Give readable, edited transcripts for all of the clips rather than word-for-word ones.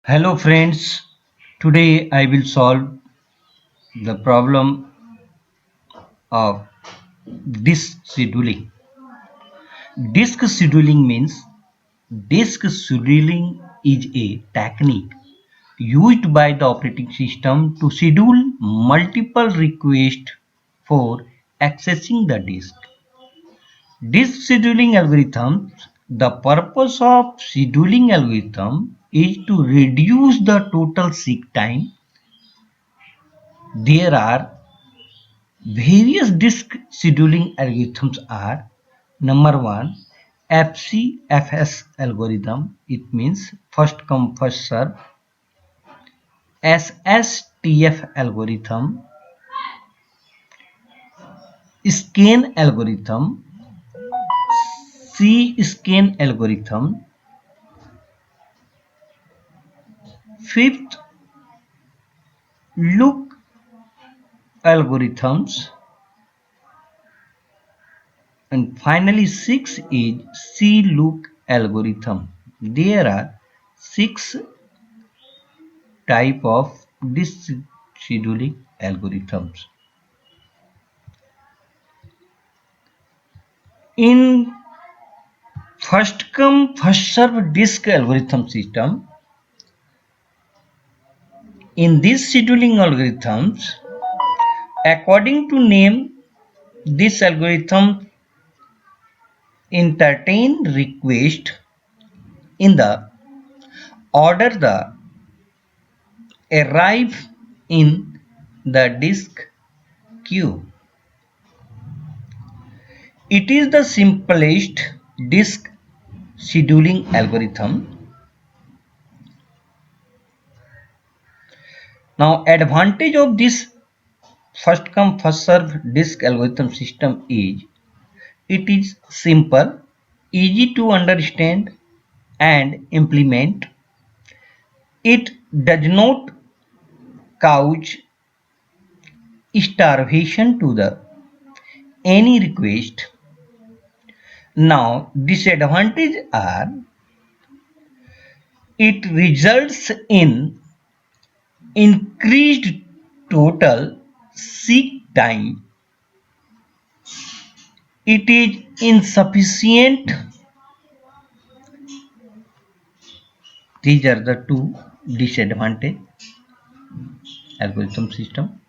Hello friends, today I will solve the problem of disk scheduling. Disk scheduling means disk scheduling is a technique used by the operating system to schedule multiple requests for accessing the disk. Disk scheduling algorithms. The purpose of scheduling algorithm is to reduce the total seek time. There are various disk scheduling algorithms are number one FCFS algorithm. It means first come first serve. SSTF algorithm, scan algorithm, C-scan algorithm. Fifth, look algorithms, and finally six is C-look algorithm. There are six type of disk scheduling algorithms. In first come first serve disk algorithm system, in these scheduling algorithms, according to name, this algorithm entertain request in the order the arrive in the disk queue. It is the simplest disk scheduling algorithm. Now, advantage of this first come first serve disk algorithm system is it is simple, easy to understand and implement. It does not couch starvation to the any request. Now, disadvantages are it results in increased total seek time. It is insufficient. These are the two disadvantage algorithm system.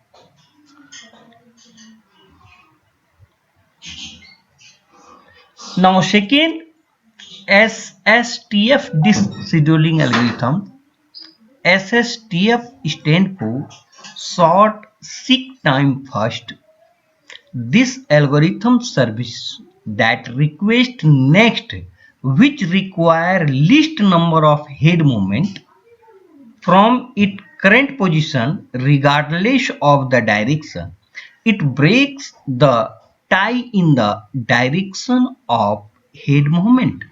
Now, second SSTF disk scheduling algorithm. SSTF stand for short seek time first. This algorithm service that request next which require least number of head movement from its current position regardless of the direction. It breaks the tie in the direction of head movement.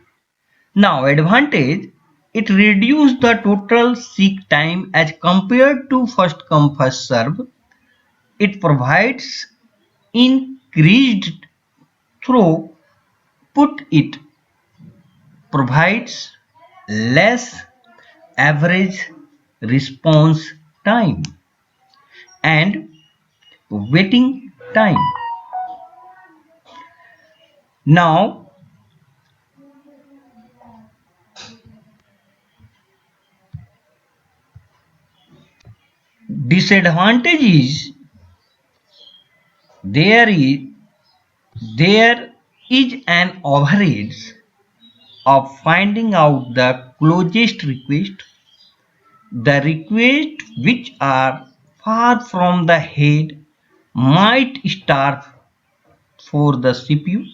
Now, advantage, it reduces the total seek time as compared to first come first serve. It provides increased throughput. It provides less average response time and waiting time. Now, disadvantage is there is there is an overhead of finding out the closest request. The requests which are far from the head might starve for the CPU.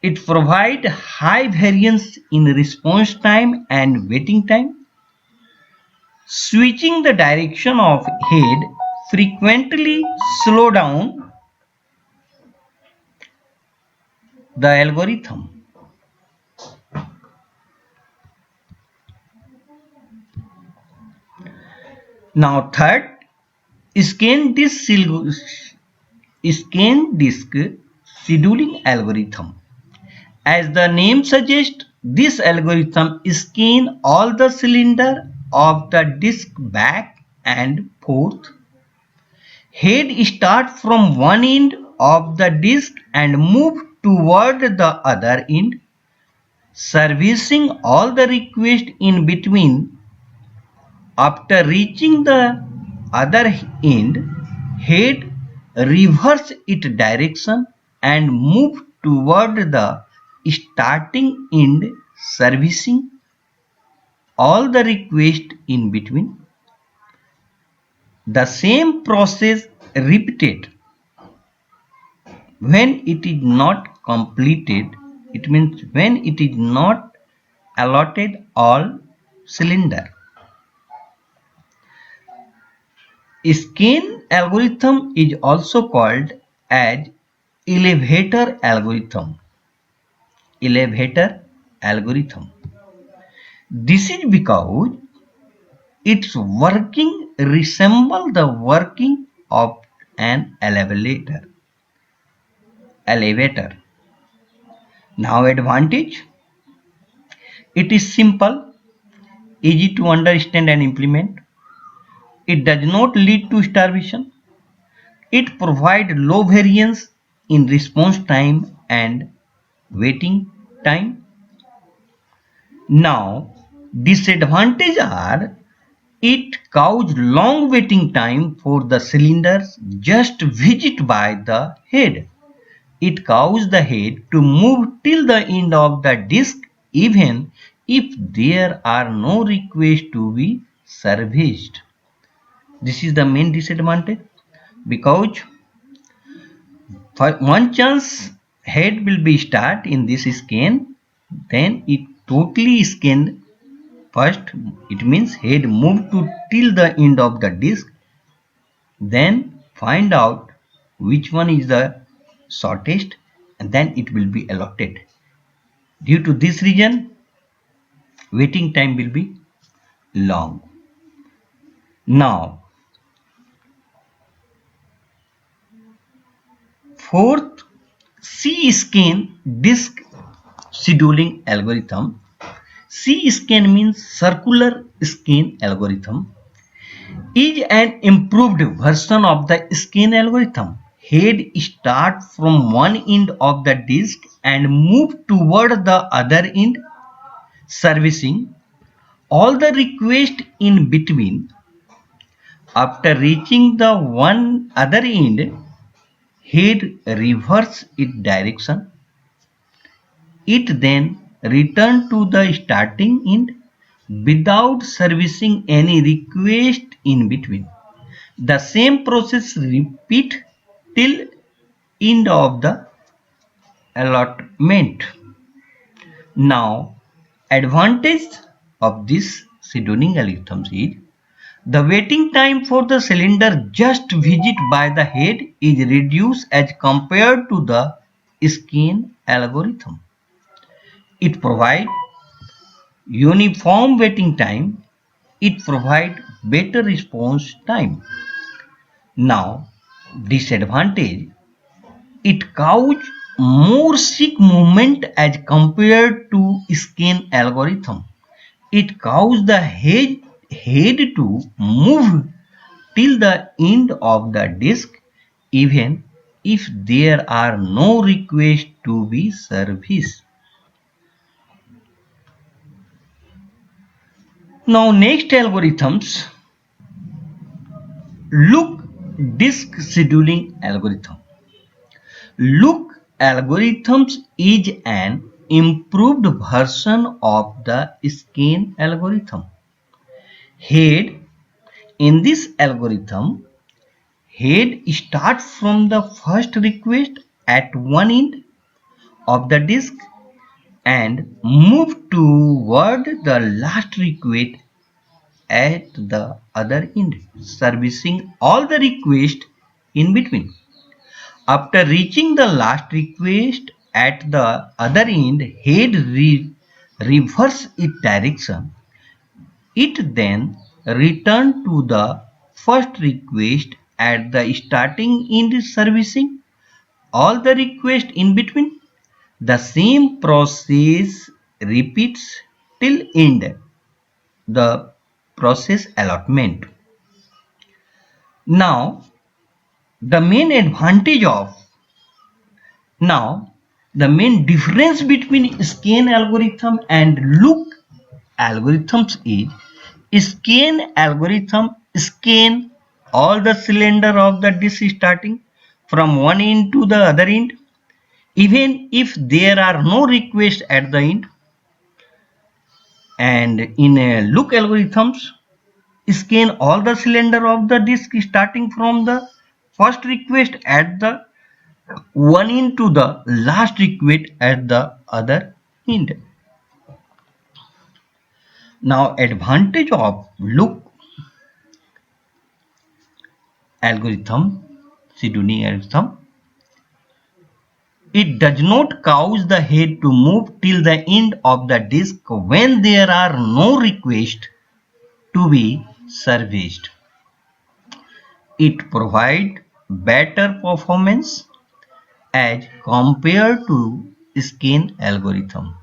It provides high variance in response time and waiting time. Switching the direction of head frequently slow down the algorithm. Now third, scan disk scheduling algorithm. As the name suggests, this algorithm scans all the cylinder of the disk back and forth. Head start from one end of the disk and move toward the other end, servicing all the requests in between. After reaching the other end, head reverse its direction and move toward the starting end, servicing all the requests in between. The same process repeated. When it is not completed, it means when it is not allotted all cylinder. Scan algorithm is also called as elevator algorithm. Elevator algorithm. This is because its working resemble the working of an elevator. Elevator. Now advantage. It is simple, easy to understand and implement. It does not lead to starvation. It provides low variance in response time and waiting time. Now, disadvantages are it causes long waiting time for the cylinders just visit by the head. It causes the head to move till the end of the disk even if there are no requests to be serviced. This is the main disadvantage because for one chance head will be start in this scan, then it totally scanned first. It means head move to till the end of the disk, then find out which one is the shortest and then it will be allotted. Due to this reason, waiting time will be long. Now, fourth, C-scan disk scheduling algorithm. C-scan means circular scan algorithm is an improved version of the scan algorithm. Head start from one end of the disk and move toward the other end, servicing all the requests in between. After reaching the one other end, head reverse its direction. It then return to the starting end without servicing any request in between. The same process repeat till end of the allotment. Now, advantage of this scheduling algorithms is the waiting time for the cylinder just visit by the head is reduced as compared to the scan algorithm. It provides uniform waiting time. It provides better response time. Now, disadvantage, it causes more sick movement as compared to scan algorithm. It causes the head to move till the end of the disk even if there are no requests to be serviced. Now next algorithms, look disk scheduling algorithm. Look algorithms is an improved version of the scan algorithm. Head in this algorithm, head starts from the first request at one end of the disk and move toward the last request at the other end, servicing all the requests in between. After reaching the last request at the other end, head reverse its direction. It then return to the first request at the starting end, servicing all the requests in between. The same process repeats till end. The process allotment. Now, the main advantage of now the main difference between scan algorithm and look algorithms is scan algorithm scan all the cylinder of the disk starting from one end to the other end, even if there are no requests at the end. And in a look algorithms, scan all the cylinder of the disk starting from the first request at the one end to the last request at the other end. Now, advantage of look algorithm, scheduling algorithm, it does not cause the head to move till the end of the disk when there are no requests to be serviced. It provides better performance as compared to scan algorithm.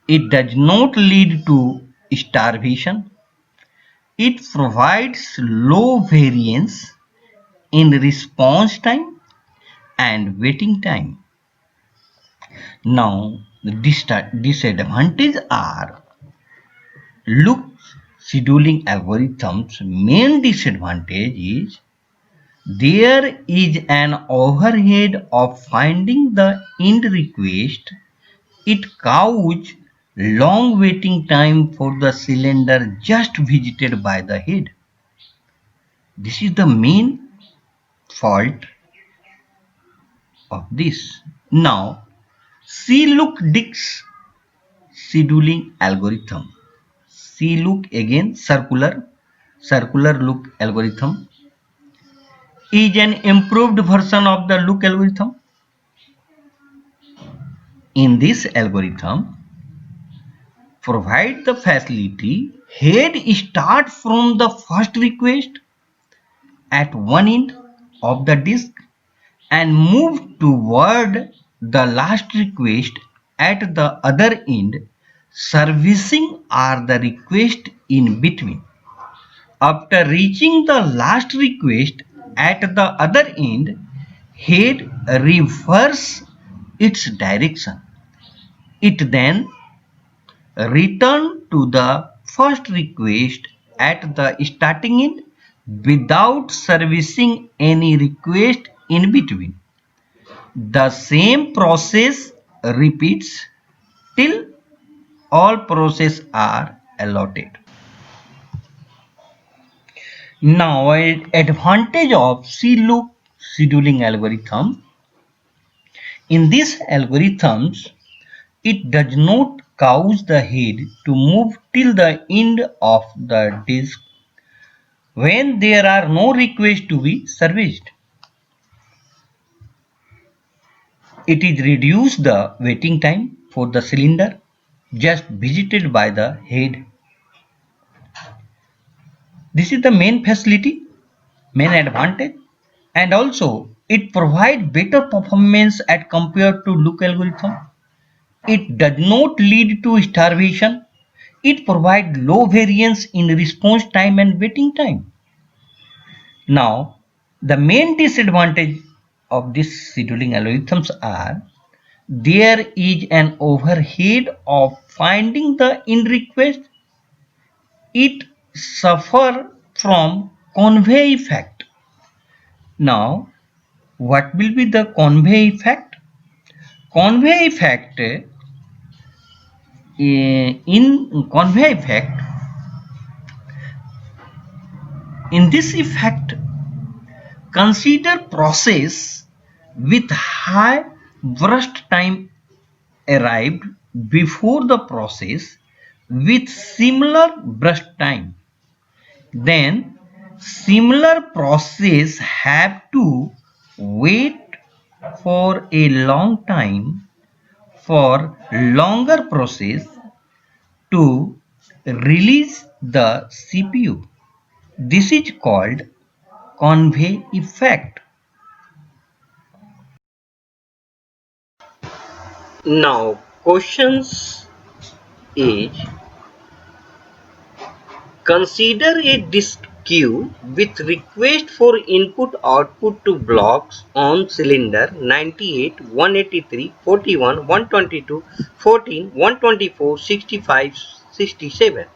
It does not lead to starvation. It provides low variance in response time and waiting time. Now, the disadvantages are look scheduling algorithms. Main disadvantage is there is an overhead of finding the end request. It causes long waiting time for the cylinder just visited by the head. This is the main fault of this. Now, C-look disk scheduling algorithm. C-look again circular look algorithm is an improved version of the look algorithm. In this algorithm, provide the facility head start from the first request at one end of the disk and move toward the last request at the other end, servicing are the request in between. After reaching the last request at the other end, head reverse its direction. It then return to the first request at the starting end without servicing any request in between. The same process repeats till all processes are allotted. Now, an advantage of C-look scheduling algorithm. In these algorithms, it does not cause the head to move till the end of the disk when there are no requests to be serviced. It is reduce the waiting time for the cylinder just visited by the head. This is the main facility, main advantage, and also it provides better performance as compared to look algorithm. It does not lead to starvation. It provides low variance in response time and waiting time. Now, the main disadvantage of these scheduling algorithms are there is an overhead of finding the end request. It suffer from convey effect. Now, what will be the convey effect? Convey effect in convey effect, in this effect, consider process with high burst time arrived before the process with similar burst time. Then similar process have to wait for a long time for longer process to release the CPU. This is called convey effect. Now questions is Consider a disk queue with request for input-output to blocks on cylinder 98, 183, 41, 122, 14, 124, 65, 67.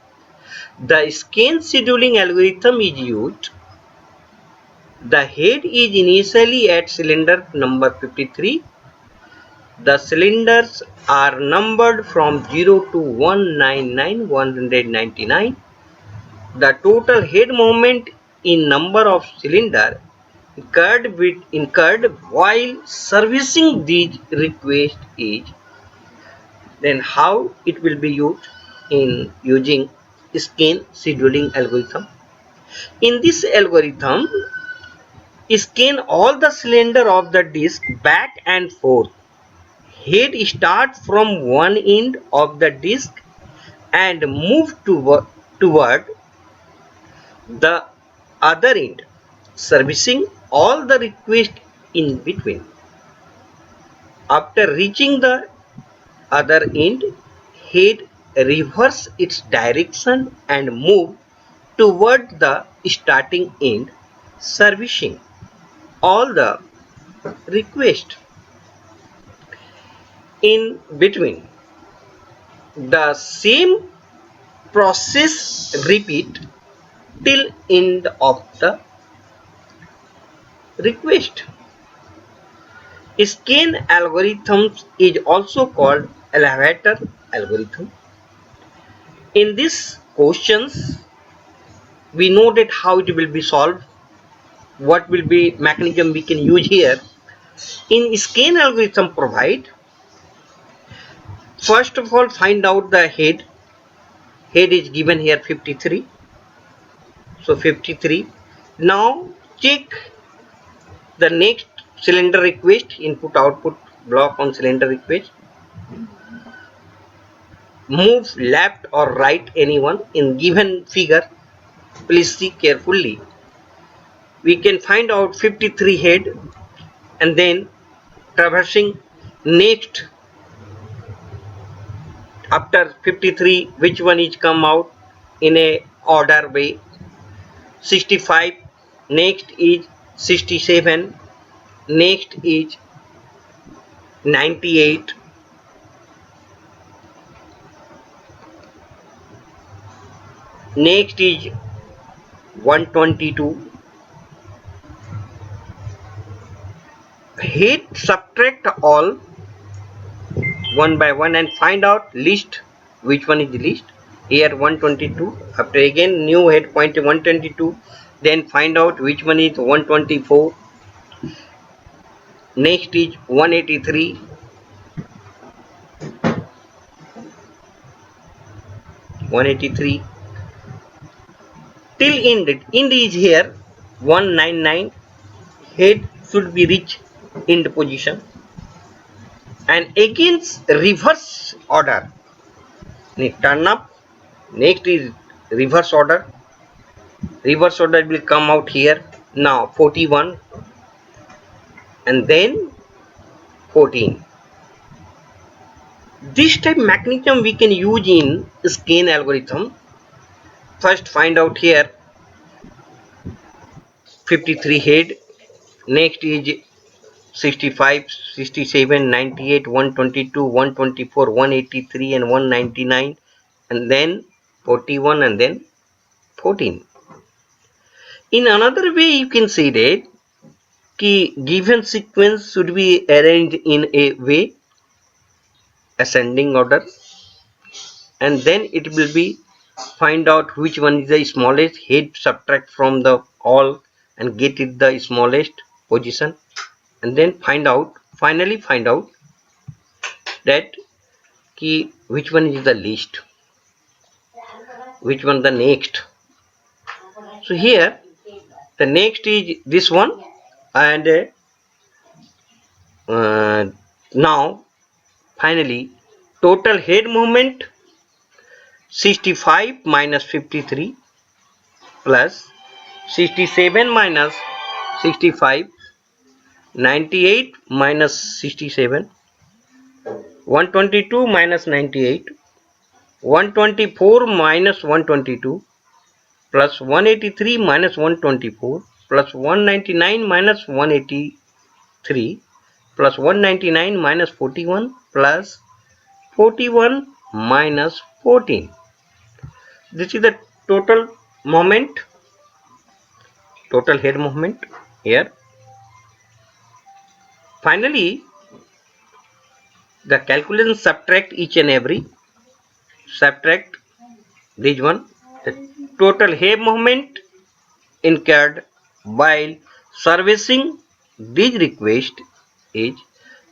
The scan scheduling algorithm is used. The head is initially at cylinder number 53. The cylinders are numbered from 0 to 199, 199. The total head moment in number of cylinder incurred while servicing these request is. Then how it will be used in using scan scheduling algorithm. In this algorithm, scan all the cylinder of the disk back and forth. Head start from one end of the disk and move toward the other end, servicing all the requests in between. After reaching the other end, head reverse its direction and move toward the starting end, servicing all the requests in between. The same process repeat till end of the request. Scan algorithms is also called elevator algorithm. In these questions, we know that how it will be solved, what will be mechanism we can use here. In scan algorithm provide, first of all find out the head. Head is given here 53. So 53. Now check the next cylinder request, input output block on cylinder request. Move left or right anyone in given figure. Please see carefully. We can find out 53 head and then traversing next after 53 which one is come out in a order way. 65, next is 67, next is 98, next is 122. Head subtract all one by one and find out list which one is the least. Here 122. After again new head point 122. Then find out which one is 124. Next is 183. 183 till end. End is here 199. Head should be reach end position. And against reverse order. Turn up. Next is reverse order. Reverse order will come out here. Now 41 and then 14. This type mechanism we can use in scan algorithm. First find out here 53 head. Next is 65, 67, 98, 122, 124, 183 and 199 and then 41 and then 14. In another way you can say that given sequence should be arranged in a way ascending order and then it will be find out which one is the smallest, head subtract from the all and get it the smallest position and then finally find out that which one is the least, which one the next. So here the next is this one and now finally total head movement 65 minus 53 plus 67 minus 65, 98 minus 67, 122 minus 98, 124 minus 122, plus 183 minus 124 plus 199 minus 183 plus 199 minus 41 plus 41 minus 14. This is the total moment, total head movement here. Finally, the calculation subtract each and every, subtract this one, the total head movement incurred while servicing this request is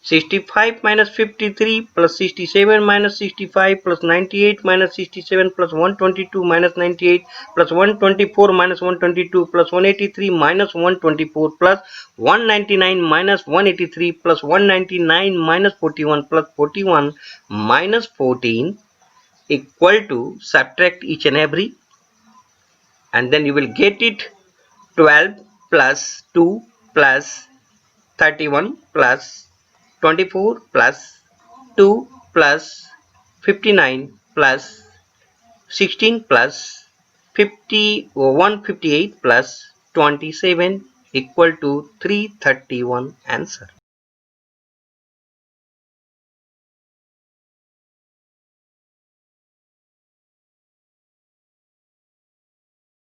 65 minus 53 plus 67 minus 65 plus 98 minus 67 plus 122 minus 98 plus 124 minus 122 plus 183 minus 124 plus 199 minus 183 plus 199 minus 41 plus 41 minus 14 equal to, subtract each and every, and then you will get it 12 plus 2 plus 31 plus 24 plus 2 plus 59 plus 16 plus 158 plus 27 equal to 331 answer.